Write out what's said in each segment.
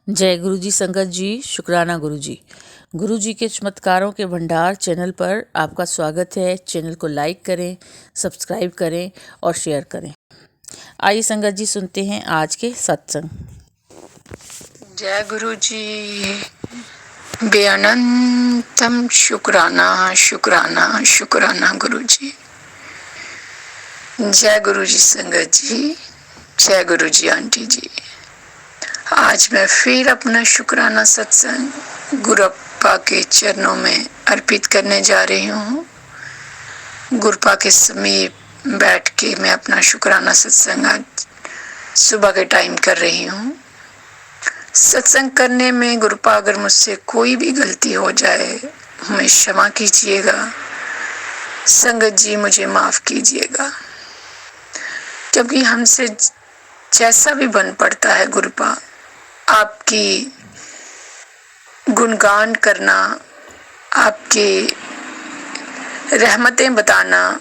जय गुरु जी संगत जी, शुक्राना गुरु जी। गुरु जी के चमत्कारों के भंडार चैनल पर आपका स्वागत है। चैनल को लाइक करें, सब्सक्राइब करें और शेयर करें। आइए संगत जी सुनते हैं आज के सत्संग। जय गुरु जी। बेअनंतम शुक्राना शुक्राना शुक्राना गुरु जी। जय गुरु जी संगत जी, जय गुरु जी आंटी जी। आज मैं फिर अपना शुक्राना सत्संग गुरुप्पा के चरणों में अर्पित करने जा रही हूँ। गुरुपा के समीप बैठ के मैं अपना शुक्राना सत्संग आज सुबह के टाइम कर रही हूँ। सत्संग करने में गुरुपा अगर मुझसे कोई भी गलती हो जाए हमें क्षमा कीजिएगा। संगत जी मुझे माफ कीजिएगा, क्योंकि हमसे जैसा भी बन पड़ता है गुरुपा, आपकी गुणगान करना, आपकी रहमतें बताना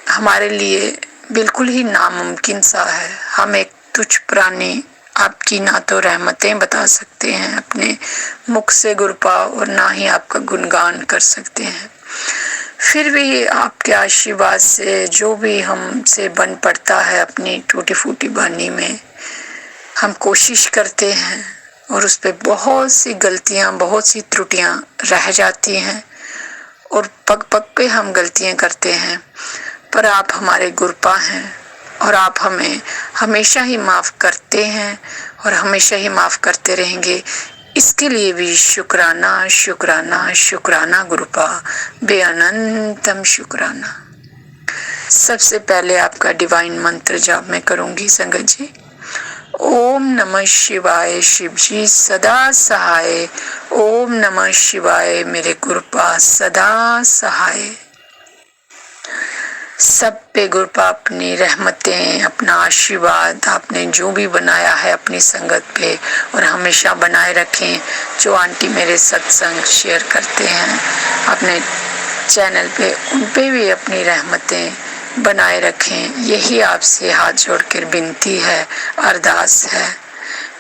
हमारे लिए बिल्कुल ही नामुमकिन सा है। हम एक तुच्छ प्राणी आपकी ना तो रहमतें बता सकते हैं अपने मुख से गुरुपा, और ना ही आपका गुणगान कर सकते हैं। फिर भी आपके आशीर्वाद से जो भी हमसे बन पड़ता है अपनी टूटी फूटी वाणी में, हम कोशिश करते हैं और उस पर बहुत सी गलतियां, बहुत सी त्रुटियां रह जाती हैं और पग पग पे हम गलतियां करते हैं। पर आप हमारे गुरुपा हैं और आप हमें हमेशा ही माफ करते हैं और हमेशा ही माफ करते रहेंगे। इसके लिए भी शुक्राना शुक्राना शुक्राना गुरुपा, बेअनंतम शुक्राना। सबसे पहले आपका डिवाइन मंत्र जाप मैं करूंगी संगत जी। ओम नमः शिवाय, शिव जी सदा सहाय। ओम नमः शिवाय, मेरे गुरुपा सदा सहाय। सब पे गुरुपा अपनी रहमतें, अपना आशीर्वाद, आपने जो भी बनाया है अपनी संगत पे और हमेशा बनाए रखें। जो आंटी मेरे सत्संग शेयर करते हैं अपने चैनल पे, उन पे भी अपनी रहमतें बनाए रखें। यही आपसे हाथ जोड़कर विनती है, अरदास है।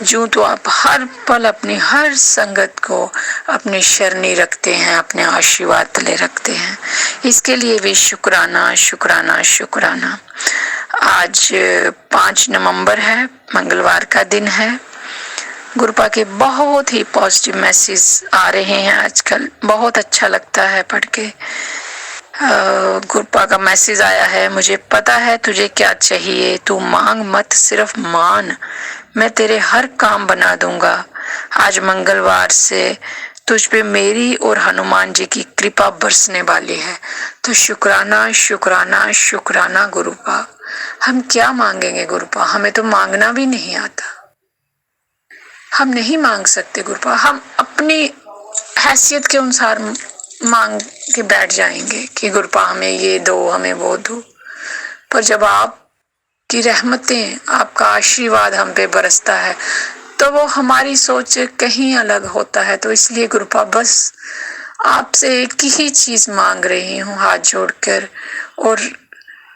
जो तो आप हर पल अपनी हर संगत को अपनी शरणी रखते हैं, अपने आशीर्वाद तले रखते हैं। इसके लिए भी शुक्राना शुक्राना शुक्राना। आज 5 नवंबर है, मंगलवार का दिन है। गुरुपा के बहुत ही पॉजिटिव मैसेज आ रहे हैं आजकल, बहुत अच्छा लगता है पढ़ के। गुरुपा का मैसेज आया है, मुझे पता है तुझे क्या चाहिए, तू मांग मत सिर्फ मान, मैं तेरे हर काम बना दूंगा। आज मंगलवार से तुझ पे मेरी और हनुमान जी की कृपा बरसने वाली है। तो शुक्राना शुक्राना शुक्राना गुरुपा। हम क्या मांगेंगे गुरुपा, हमें तो मांगना भी नहीं आता, हम नहीं मांग सकते गुरुपा। हम अपनी हैसियत के अनुसार मांग के बैठ जाएंगे कि गुरुपा हमें ये दो, हमें वो दो। पर जब आपकी रहमतें, आपका आशीर्वाद हम पे बरसता है तो वो हमारी सोच कहीं अलग होता है। तो इसलिए गुरुपा बस आपसे एक ही चीज मांग रही हूँ हाथ जोड़कर, और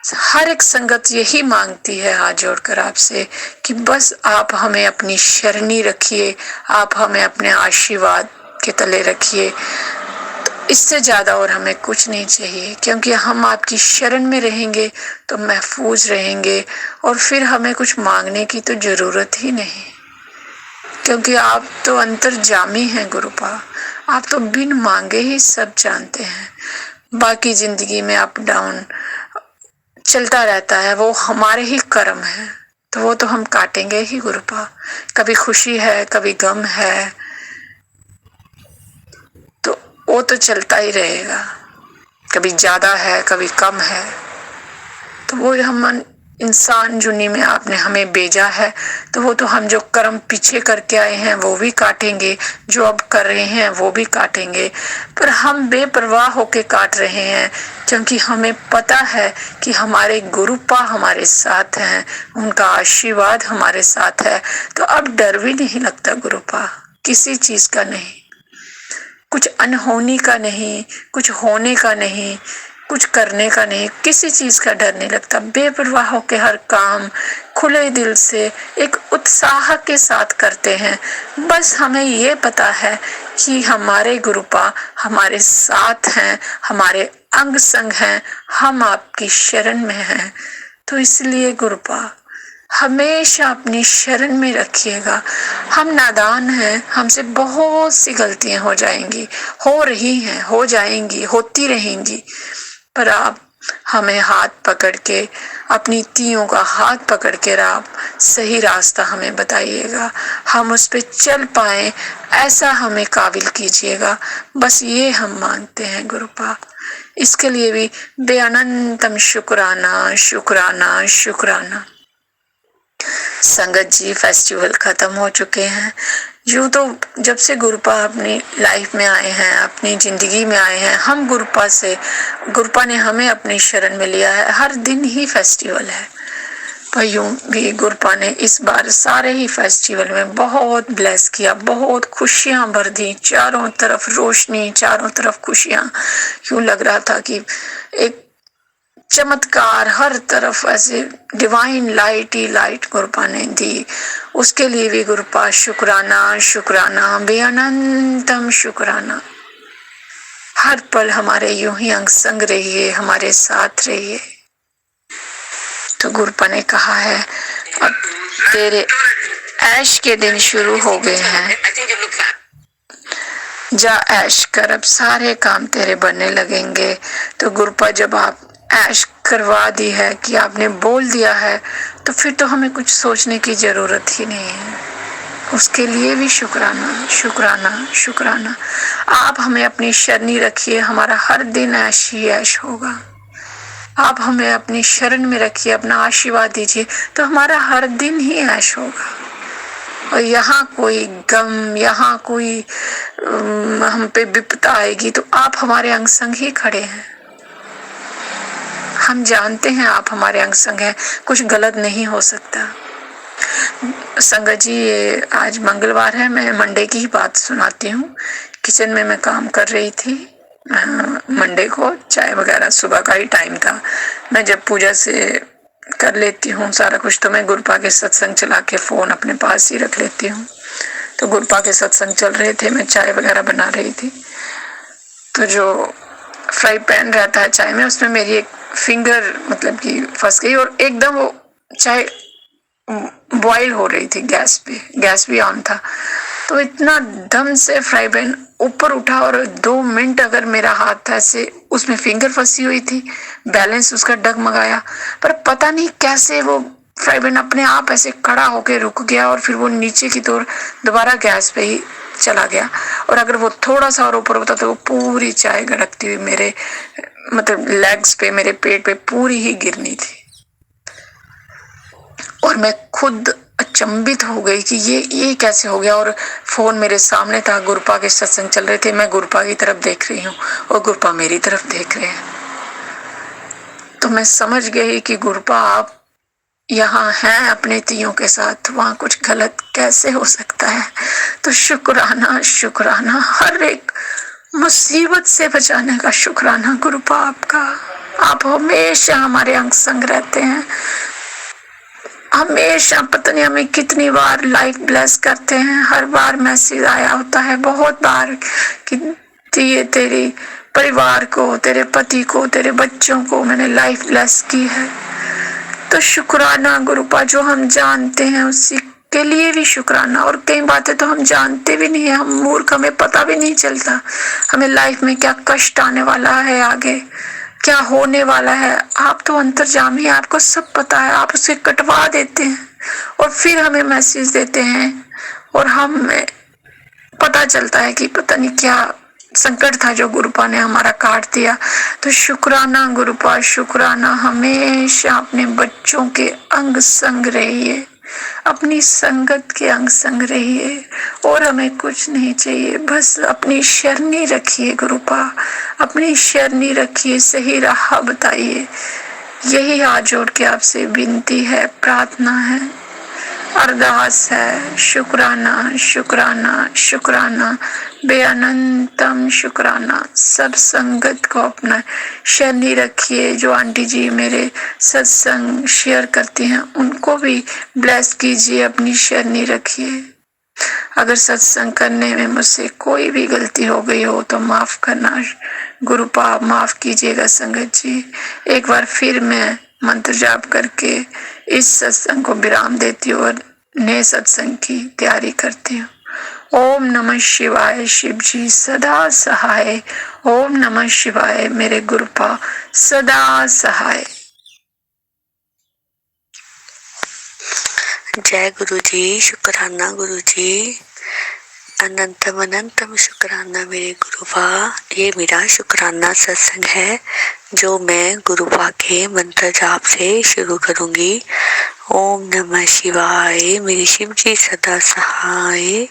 हर एक संगत यही मांगती है हाथ जोड़कर आपसे कि बस आप हमें अपनी शरणी रखिए, आप हमें अपने आशीर्वाद के तले रखिए। इससे ज्यादा और हमें कुछ नहीं चाहिए, क्योंकि हम आपकी शरण में रहेंगे तो महफूज रहेंगे और फिर हमें कुछ मांगने की तो जरूरत ही नहीं, क्योंकि आप तो अंतर्जामी हैं गुरुपा। आप तो बिन मांगे ही सब जानते हैं। बाकी जिंदगी में अप डाउन चलता रहता है, वो हमारे ही कर्म है, तो वो तो हम काटेंगे ही गुरुपा। कभी खुशी है, कभी गम है, तो वो तो चलता ही रहेगा। कभी ज्यादा है, कभी कम है, तो वो हम इंसान जुनी में आपने हमें भेजा है, तो वो तो हम जो कर्म पीछे करके आए हैं वो भी काटेंगे, जो अब कर रहे हैं वो भी काटेंगे। पर हम बेपरवाह होके काट रहे हैं, क्योंकि हमें पता है कि हमारे गुरुपा हमारे साथ हैं, उनका आशीर्वाद हमारे साथ है। तो अब डर भी नहीं लगता गुरुपा, किसी चीज का नहीं, कुछ अनहोनी का नहीं, कुछ होने का नहीं। कुछ करने का नहीं, किसी चीज का डर नहीं लगता, बेपरवाह होकर हर काम खुले दिल से एक उत्साह के साथ करते हैं। बस हमें ये पता है कि हमारे गुरुपा हमारे साथ हैं, हमारे अंग संग हैं, हम आपकी शरण में हैं। तो इसलिए गुरुपा हमेशा अपनी शरण में रखिएगा। हम नादान हैं, हमसे बहुत सी गलतियां हो जाएंगी, हो रही हैं, हो जाएंगी, होती रहेंगी, पर आप हमें हाथ पकड़ के, अपनी तीयों का हाथ पकड़ के आप सही रास्ता हमें बताइएगा, हम उस पे चल पाए ऐसा हमें काबिल कीजिएगा। बस ये हम मांगते हैं गुरुपा। इसके लिए भी बेअनंतम शुक्राना शुक्राना शुक्राना। संगत जी, फेस्टिवल खत्म हो चुके हैं। यूं तो जब से गुरुपा अपनी लाइफ में आए हैं, अपनी जिंदगी में आए हैं, हम गुरुपा ने हमें अपनी शरण में लिया है, हर दिन ही फेस्टिवल है। पर यूं भी गुरुपा ने इस बार सारे ही फेस्टिवल में बहुत ब्लेस किया, बहुत खुशियां भर दी, चारों तरफ रोशनी, चारों तरफ खुशियां। यूं लग रहा था कि एक चमत्कार, हर तरफ ऐसे डिवाइन लाइट ही लाइट गुरुपा ने दी। उसके लिए भी गुरुपा शुक्राना शुक्राना, बेअनंतम शुक्राना। हर पल हमारे यूं ही अंग संग रहिए, हमारे साथ रहिए। तो गुरुपा ने कहा है अब तेरे ऐश के दिन शुरू हो गए हैं, जा ऐश कर, अब सारे काम तेरे बनने लगेंगे। तो गुरुपा जब आप ऐश करवा दी है, कि आपने बोल दिया है, तो फिर तो हमें कुछ सोचने की जरूरत ही नहीं है। उसके लिए भी शुक्राना शुक्राना शुक्राना। आप हमें अपनी शरणी रखिए, हमारा हर दिन ऐश ही ऐश होगा। आप हमें अपनी शरण में रखिए, अपना आशीर्वाद दीजिए, तो हमारा हर दिन ही ऐश होगा। और यहाँ कोई गम, यहाँ कोई हम पे विपदा आएगी, तो आप हमारे अंग संग ही खड़े हैं। हम जानते हैं आप हमारे अंग संग हैं, कुछ गलत नहीं हो सकता। संगत जी, ये आज मंगलवार है, मैं मंडे की ही बात सुनाती हूँ। किचन में मैं काम कर रही थी, मंडे को चाय वगैरह सुबह का ही टाइम था। मैं जब पूजा से कर लेती हूँ सारा कुछ, तो मैं गुरुपा के सत्संग चला के फोन अपने पास ही रख लेती हूँ। तो गुरुपा के सत्संग चल रहे थे, मैं चाय वगैरह बना रही थी। तो जो फ्राई पैन रहता है चाय में, उसमें मेरी एक फिंगर मतलब कि फंस गई, और एकदम वो चाय बॉईल हो रही थी गैस पे, गैस भी ऑन था। तो इतना दम से फ्राई पैन ऊपर उठा, और 2 मिनट अगर मेरा हाथ ऐसे उसमें फिंगर फंसी हुई थी, बैलेंस उसका डगमगाया, पर पता नहीं कैसे वो फ्राई पैन अपने आप ऐसे खड़ा होके रुक गया, और फिर वो नीचे की तरफ दोबारा गैस पे ही चला गया। और अगर वो थोड़ा सा और ऊपर होता तो वो पूरी चाय गड़कती हुई मेरे मतलब लेग्स पे, मेरे पेट पे पूरी ही गिरनी थी। और मैं खुद अचंभित हो गई कि ये कैसे हो गया। और फोन मेरे सामने था, गुरुपा के सत्संग चल रहे थे, मैं गुरुपा की तरफ देख रही हूँ और गुरुपा मेरी तरफ देख रहे हैं। तो मैं समझ गई कि गुरुपा आप यहाँ हैं अपने तीयों के साथ, वहाँ कुछ गलत कैसे हो सकता है। तो शुक्राना शुक्राना, हर एक मुसीबत से बचाने का शुक्राना गुरुपा आपका। आप हमेशा हमारे अंग संग रहते हैं, हमेशा। पता नहीं हमें कितनी बार लाइफ ब्लेस करते हैं, हर बार मैसेज आया होता है बहुत बार कि ये तेरे परिवार को, तेरे पति को, तेरे बच्चों को मैंने लाइफ ब्लेस की है। तो शुक्राना गुरुपा, जो हम जानते हैं उसी के लिए भी शुक्राना। और कई बातें तो हम जानते भी नहीं है, हम मूर्ख, हमें पता भी नहीं चलता हमें लाइफ में क्या कष्ट आने वाला है, आगे क्या होने वाला है। आप तो अंतर्यामी, आपको सब पता है, आप उसे कटवा देते हैं और फिर हमें मैसेज देते हैं, और हमें पता चलता है कि पता नहीं क्या संकट था जो गुरुपा ने हमारा काट दिया। तो शुक्राना गुरुपा शुक्राना, हमेशा अपने बच्चों के अंग संग रहिए, अपनी संगत के अंग संग रहिए, और हमें कुछ नहीं चाहिए, बस अपनी शरणी रखिए गुरुपा, अपनी शरणी रखिए, सही राह बताइए। यही हाथ जोड़ के आपसे विनती है, प्रार्थना है। अरदास है। शुक्राना शुक्राना शुक्राना, बेअनंतम शुक्राना। सब संगत को अपना शनि रखिए। जो आंटी जी मेरे सत्संग शेयर करती हैं उनको भी ब्लेस कीजिए, अपनी शनि रखिए। अगर सत्संग करने में मुझसे कोई भी गलती हो गई हो तो माफ करना। गुरु पाप माफ कीजिएगा संगत जी। एक बार फिर मैं मंत्र जाप करके इस सत्संग को विराम देती हूँ और नए सत्संग की तैयारी करती हूँ। ओम नमः शिवाय। शिव जी सदा सहाय। ओम नमः शिवाय। मेरे गुरुपा सदा सहाय। जय गुरु जी। शुक्राना गुरु जी। अनंतम अनंतम शुक्राना मेरे गुरुवा। ये मेरा शुक्राना सत्संग है जो मैं गुरुवा के मंत्र जाप से शुरू करूंगी। ओम नमः शिवाय। मेरे शिव जी सदा सहाय।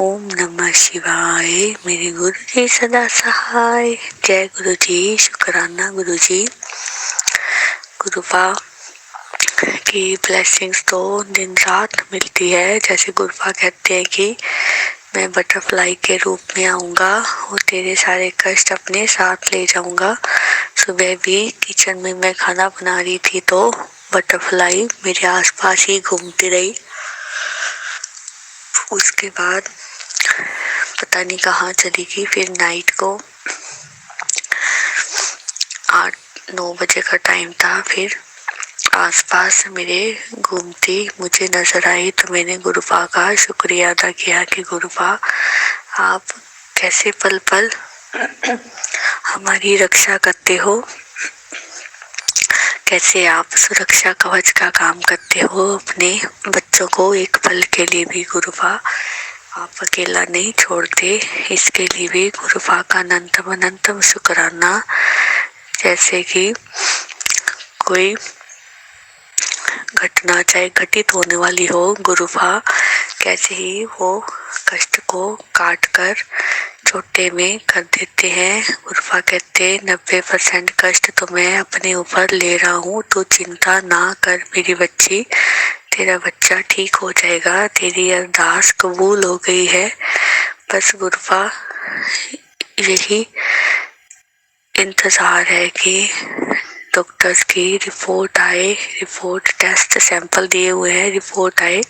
ओम नमः शिवाय। मेरे गुरु जी सदा सहाय। जय गुरु जी। शुक्राना गुरु जी। गुरुवा की ब्लेसिंग्स तो दिन रात मिलती है। जैसे गुरुवा कहते हैं कि मैं बटरफ्लाई के रूप में आऊँगा और तेरे सारे कष्ट अपने साथ ले जाऊँगा। सुबह भी किचन में मैं खाना बना रही थी तो बटरफ्लाई मेरे आसपास ही घूमती रही। उसके बाद पता नहीं कहाँ चली गई। फिर नाइट को 8-9 बजे का टाइम था। फिर आसपास मेरे घूमती मुझे नजर आई तो मैंने गुरुपा का शुक्रिया अदा किया कि गुरुपा आप कैसे पल पल हमारी रक्षा करते हो, कैसे आप सुरक्षा कवच का काम करते हो अपने बच्चों को एक पल के लिए भी। गुरुपा आप अकेला नहीं छोड़ते, इसके लिए भी गुरुपा का अनंतम अनंतम शुक्राना। जैसे कि कोई घटना चाहे घटित होने वाली हो, गुरुपा कैसे ही वो कष्ट को काट कर छोटे में कर देते हैं। गुरुपा कहते 90% कष्ट तो मैं अपने ऊपर ले रहा हूँ, तो चिंता ना कर मेरी बच्ची, तेरा बच्चा ठीक हो जाएगा, तेरी अरदास कबूल हो गई है। बस गुरुपा यही इंतजार है कि डॉक्टर्स की रिपोर्ट आए। रिपोर्ट टेस्ट सैंपल दिए हुए हैं, रिपोर्ट आए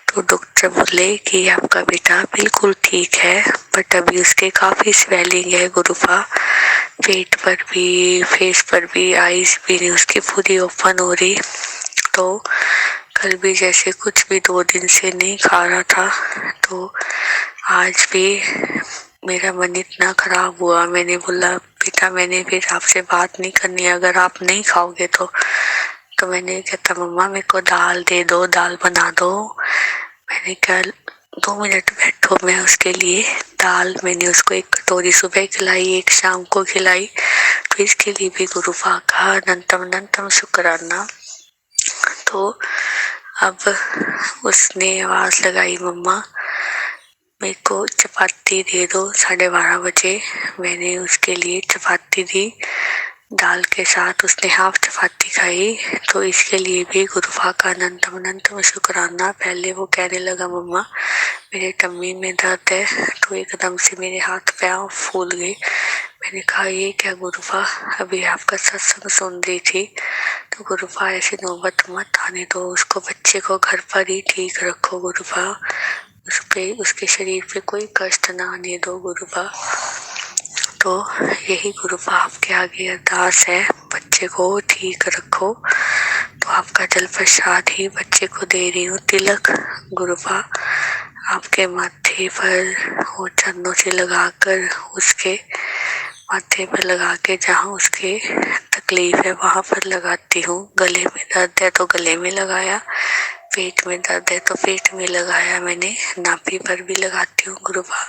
तो डॉक्टर बोले कि आपका बेटा बिल्कुल ठीक है, बट अभी उसके काफ़ी स्वेलिंग है गुरुपा। पेट पर भी, फेस पर भी, आईज भी नहीं उसकी पूरी ओपन हो रही। तो कल भी जैसे कुछ भी 2 दिन से नहीं खा रहा था तो आज भी मेरा मन इतना खराब हुआ। मैंने बोला बेटा मैंने फिर आपसे बात नहीं करनी अगर आप नहीं खाओगे तो मैंने कहता मम्मा मेरे को दाल दे दो, दाल बना दो। मैंने कहा 2 मिनट बैठो, मैं उसके लिए दाल मैंने उसको 1 कटोरी सुबह खिलाई, 1 शाम को खिलाई। तो इसके लिए भी गुरुपा का अनंतम अनंतम शुक्राना। तो अब उसने आवाज लगाई मम्मा मेरे को चपाती दे दो 12:30 बजे। मैंने उसके लिए चपाती दी दाल के साथ, उसने हाफ चपाती खाई। तो इसके लिए भी गुरुपा का अनंतम अनंतम शुक्राना। पहले वो कहने लगा मम्मा मेरे टम्मी में दर्द है, तो एकदम से मेरे हाथ पैर फूल गए। मैंने कहा ये क्या गुरुपा, अभी आपका सत्संग सुन रही थी। तो गुरुपा ऐसी नौबत मत आने दो, उसको बच्चे को घर पर ही ठीक रखो गुरुपा, उसके शरीर पे कोई कष्ट ना आने दो गुरुपा। तो यही गुरुपा आपके आगे अरदास है, बच्चे को ठीक रखो। तो आपका जल प्रसाद ही बच्चे को दे रही हूँ तिलक। गुरुपा आपके माथे पर और चरणों से लगाकर उसके माथे पर लगा के जहाँ उसके तकलीफ है वहां पर लगाती हूँ। गले में दर्द है तो गले में लगाया, पेट में दर्द है तो पेट में लगाया, मैंने नाभि पर भी लगाती हूँ। गुरुपा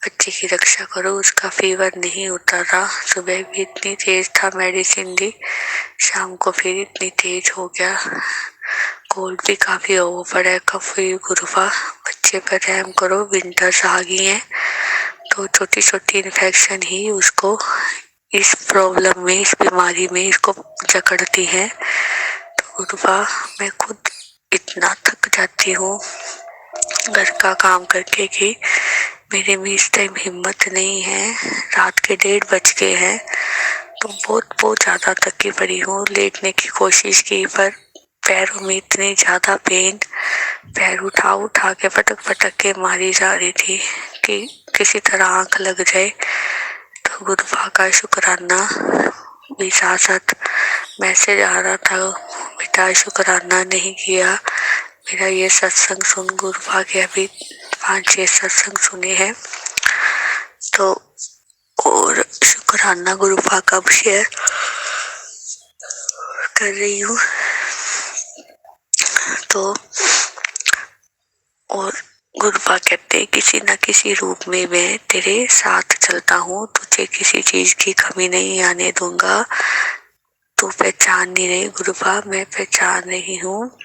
बच्चे की रक्षा करो, उसका फीवर नहीं उतरा। सुबह भी इतनी तेज था, मेडिसिन दी, शाम को फिर इतनी तेज हो गया, कोल्ड भी काफी ओवर है, कफ हुई। गुरुपा बच्चे पर रहम करो, विंटर्स आ गई हैं तो छोटी छोटी इन्फेक्शन ही उसको इस प्रॉब्लम में, इस बीमारी में इसको जकड़ती है। तो गुरुपा मैं खुद इतना थक जाती हूँ घर का काम करके कि मेरे में इस टाइम हिम्मत नहीं है। रात के 1:30 बज गए हैं तो बहुत ज़्यादा थकी पड़ी हूँ। लेटने की कोशिश की पर पैरों में इतनी ज़्यादा पेन, पैर उठा के पटक के मारी जा रही थी कि किसी तरह आंख लग जाए। तो गुरुफा का शुक्राना भी साथ साथ मैसेज आ रहा था, बेटा शुक्राना नहीं किया। मेरा ये सत्संग सुन, गुरुफा के अभी 5-6 सत्संग सुने हैं तो, और शुक्राना गुरुफा का शेयर कर रही हूँ। तो और गुरुफा कहते हैं किसी न किसी रूप में मैं तेरे साथ चलता हूँ, तुझे किसी चीज की कमी नहीं आने दूंगा। तू पहचान नहीं रही गुरुफा, मैं पहचान रही हूँ।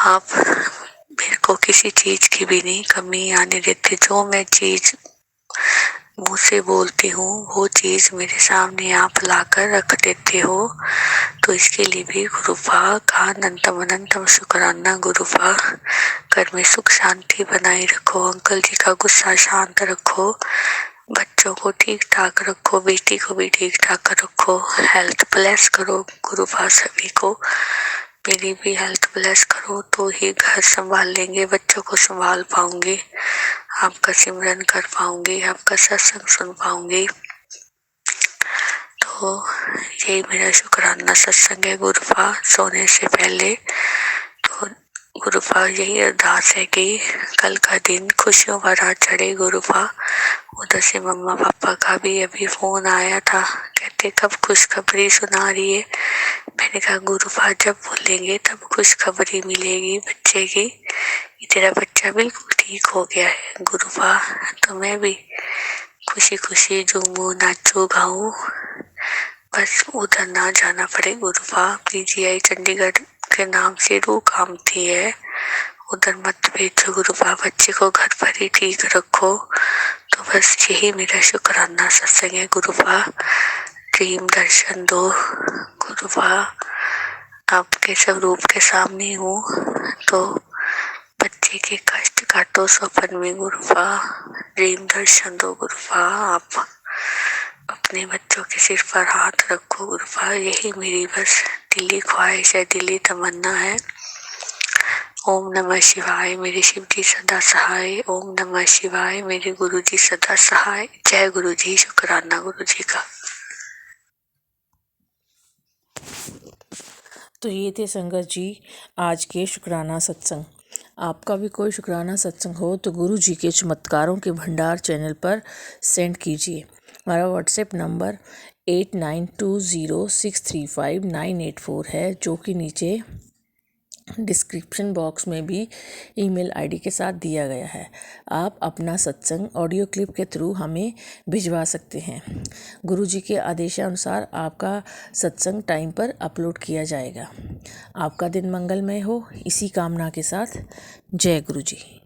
आप मेरे को किसी चीज की भी नहीं कमी आने देते। जो मैं चीज मुंह से बोलती हूँ वो चीज मेरे सामने आप लाकर रख देते हो। तो इसके लिए भी गुरुफा का अनंतम अनंतम शुक्राना। गुरुफा घर में सुख शांति बनाए रखो, अंकल जी का गुस्सा शांत रखो, बच्चों को ठीक ठाक रखो, बेटी को भी ठीक ठाक रखो, हेल्थ ब्लेस करो गुरुफा सभी को। मेरी भी हेल्थ ब्लेस करो तो ही घर संभाल लेंगे, बच्चों को संभाल पाऊंगी, आपका सिमरन कर पाऊंगी, आपका सत्संग सुन पाऊंगी। तो यही मेरा शुक्राना सत्संग है गुरुफा। सोने से पहले तो गुरुफा यही अरदास है कि कल का दिन खुशियों भरा चढ़े गुरुफा। उधर से मम्मा पापा का भी अभी फोन आया था, कहते कब खुशखबरी सुना रही है। मैंने कहा गुरुफा जब बोलेंगे तब खुशखबरी मिलेगी बच्चे की, तेरा बच्चा बिल्कुल ठीक हो गया है गुरुफा। तो मैं भी खुशी खुशी झूमू नाचू गाऊं, बस उधर ना जाना पड़े गुरुफा। पीजीआई चंडीगढ़ के नाम से रूह कामती है, उधर मत भेजो गुरुफा, बच्चे को घर पर ही ठीक रखो। तो बस यही मेरा शुक्राना सत्संग है गुरुफा। ड्रीम दर्शन दो गुरुफा, आपके सब रूप के सामने हूँ तो बच्चे के कष्ट काटो स्वप्न में गुरुफा। ड्रीम दर्शन दो गुरुफा, आप अपने बच्चों के सिर पर हाथ रखो गुरुफा। यही मेरी बस दिली ख्वाहिश है, दिली तमन्ना है। ओम नमः शिवाय, मेरे शिव जी सदा सहाय। ओम नमः शिवाय, मेरे गुरु जी सदा सहाय। जय गुरु जी, शुक्राना गुरु जी का। तो ये थे संगत जी आज के शुक्राना सत्संग। आपका भी कोई शुक्राना सत्संग हो तो गुरु जी के चमत्कारों के भंडार चैनल पर सेंड कीजिए। हमारा व्हाट्सएप नंबर 8920635984 है, जो कि नीचे डिस्क्रिप्शन बॉक्स में भी ईमेल आईडी के साथ दिया गया है। आप अपना सत्संग ऑडियो क्लिप के थ्रू हमें भिजवा सकते हैं। गुरु जी के आदेशानुसार आपका सत्संग टाइम पर अपलोड किया जाएगा। आपका दिन मंगलमय हो, इसी कामना के साथ जय गुरु जी।